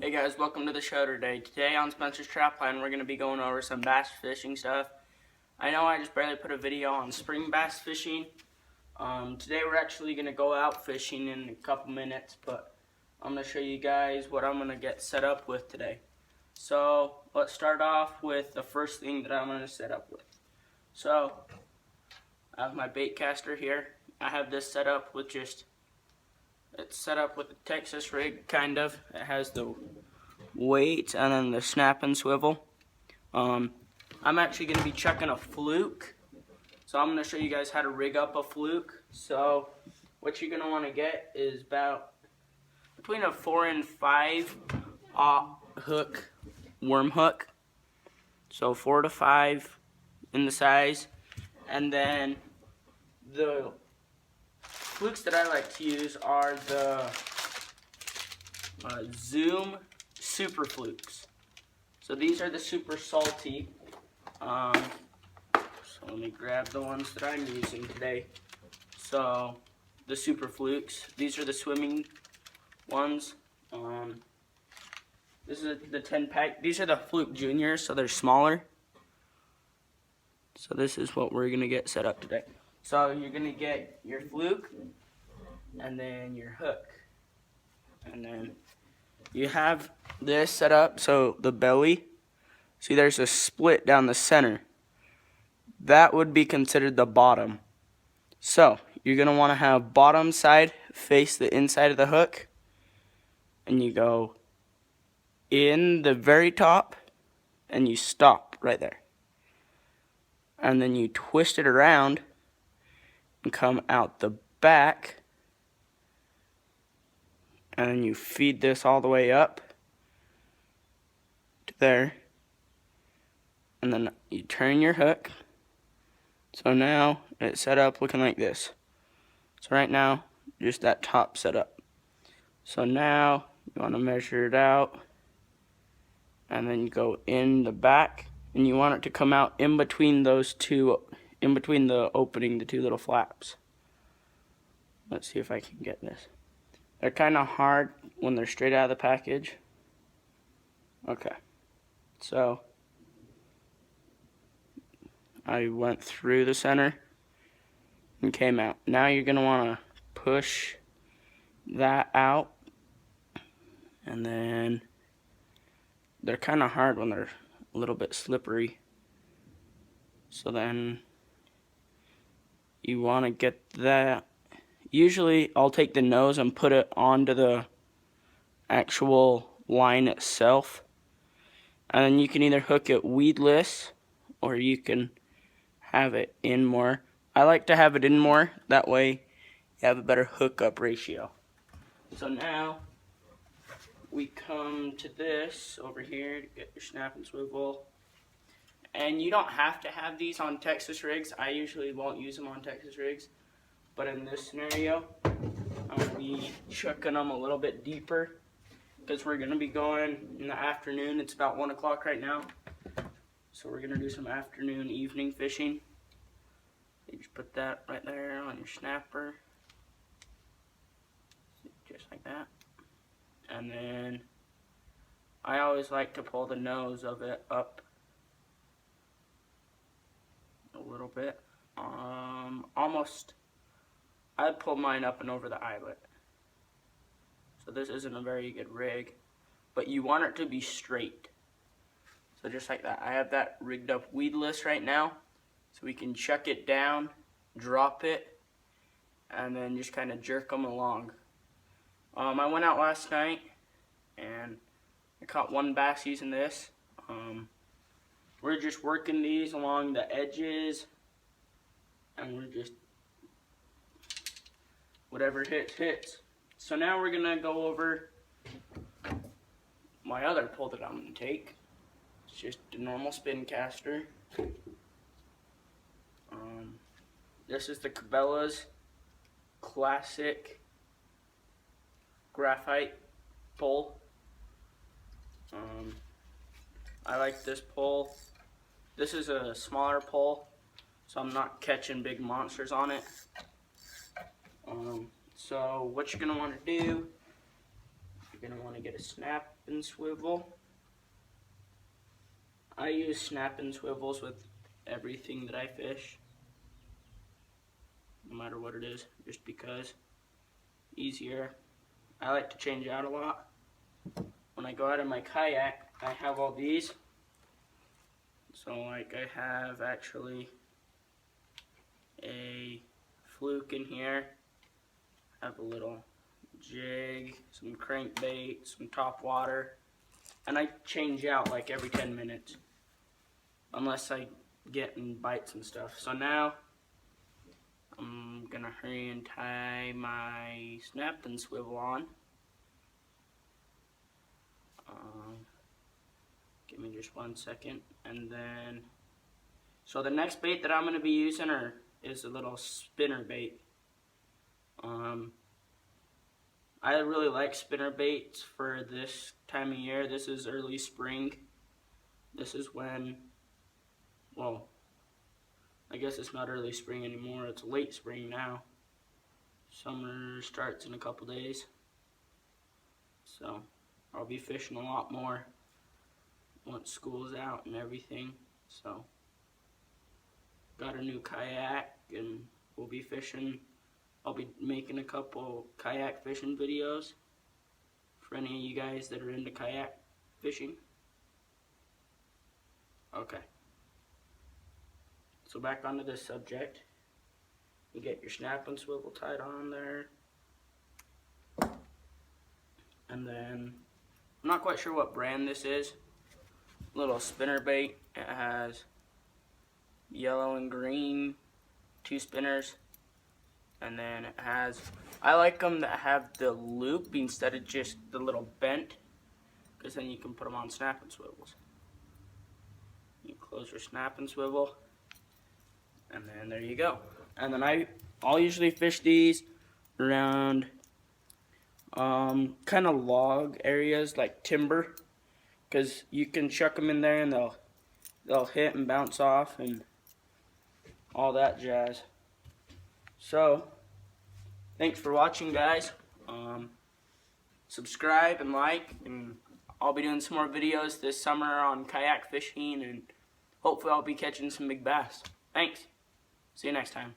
Hey guys, welcome to the show today. Today on Spencer's Trap Line, we're going to be going over some bass fishing stuff. I know I just barely put a video on spring bass fishing. Today we're actually going to go out fishing in a couple minutes, but I'm going to show you guys what I'm going to get set up with today. So let's start off with the first thing that I'm going to set up with. So I have my bait caster here. I have this set up with it's set up with a Texas rig, kind of. It has the weight and then the snap and swivel. I'm actually going to be chucking a fluke. So I'm going to show you guys how to rig up a fluke. So what you're going to want to get is about between a 4 and 5 hook, worm hook. So 4 to 5 in the size. And then the flukes that I like to use are the Zoom Super Flukes. So these are the super salty. So let me grab the ones that I'm using today. So the Super Flukes. These are the swimming ones. This is the 10 pack. These are the Fluke Juniors, so they're smaller. So this is what we're gonna get set up today. So you're gonna get your fluke, and then your hook, and then you have this set up. So the belly, see, there's a split down the center. That would be considered the bottom. So you're gonna want to have bottom side face the inside of the hook, and you go in the very top, and you stop right there, and then you twist it around and come out the back, and then you feed this all the way up to there, and then you turn your hook. So now it's set up looking like this. So right now, just that top set up. So now you want to measure it out, and then you go in the back, and you want it to come out in between those two, in between the opening, the two little flaps. Let's see if I can get this. They're kind of hard when they're straight out of the package. Okay, so I went through the center and came out. Now you're going to want to push that out, and then they're kind of hard when they're a little bit slippery. So then you want to get that. Usually I'll take the nose and put it onto the actual line itself, and then you can either hook it weedless or you can have it in more. I like to have it in more, that way you have a better hookup ratio. So now we come to this over here to get your snap and swivel. And you don't have to have these on Texas rigs. I usually won't use them on Texas rigs. But in this scenario, I'm going to be chucking them a little bit deeper because we're going to be going in the afternoon. It's about 1 o'clock right now. So we're going to do some afternoon, evening fishing. You just put that right there on your snapper. Just like that. And then I always like to pull the nose of it up a little bit. I'd pull mine up and over the eyelet. So this isn't a very good rig, but you want it to be straight. So just like that. I have that rigged up weedless right now, so we can chuck it down, drop it, and then just kind of jerk them along. I went out last night and I caught one bass using this. We're just working these along the edges, and we're just whatever hits. So now we're gonna go over my other pole that I'm gonna take. It's just a normal spin caster. This is the Cabela's classic graphite pole. I like this pole. This is a smaller pole, so I'm not catching big monsters on it. So what you're gonna want to do, you're you're going to want to get a snap and swivel. I use snap and swivels with everything that I fish, no matter what it is, just because easier. I like to change out a lot. When I go out in my kayak, I have all these. So like I have actually a fluke in here. I have a little jig, some crankbait, some top water, and I change out like every 10 minutes unless I get in bites and stuff. So now I'm gonna hurry and tie my snap and swivel on. Give me just 1 second, and then so the next bait that I'm gonna be using is a little spinner bait. I really like spinner baits for this time of year. This is early spring. This is when, well, I guess it's not early spring anymore. It's late spring now. Summer starts in a couple days. So I'll be fishing a lot more once school's out and everything. So got a new kayak and we'll be fishing. I'll be making a couple kayak fishing videos for any of you guys that are into kayak fishing. Okay. So back onto this subject. You get your snap and swivel tied on there. And then, I'm not quite sure what brand this is. Little spinner bait. It has yellow and green, 2 spinners. And then it has, I like them that have the loop instead of just the little bent, because then you can put them on snap and swivels. You close your snap and swivel, and then there you go. And then I'll usually fish these around kind of log areas like timber, because you can chuck them in there and they'll hit and bounce off and all that jazz. So, thanks for watching, guys. Subscribe and like, and I'll be doing some more videos this summer on kayak fishing, and hopefully I'll be catching some big bass. Thanks. See you next time.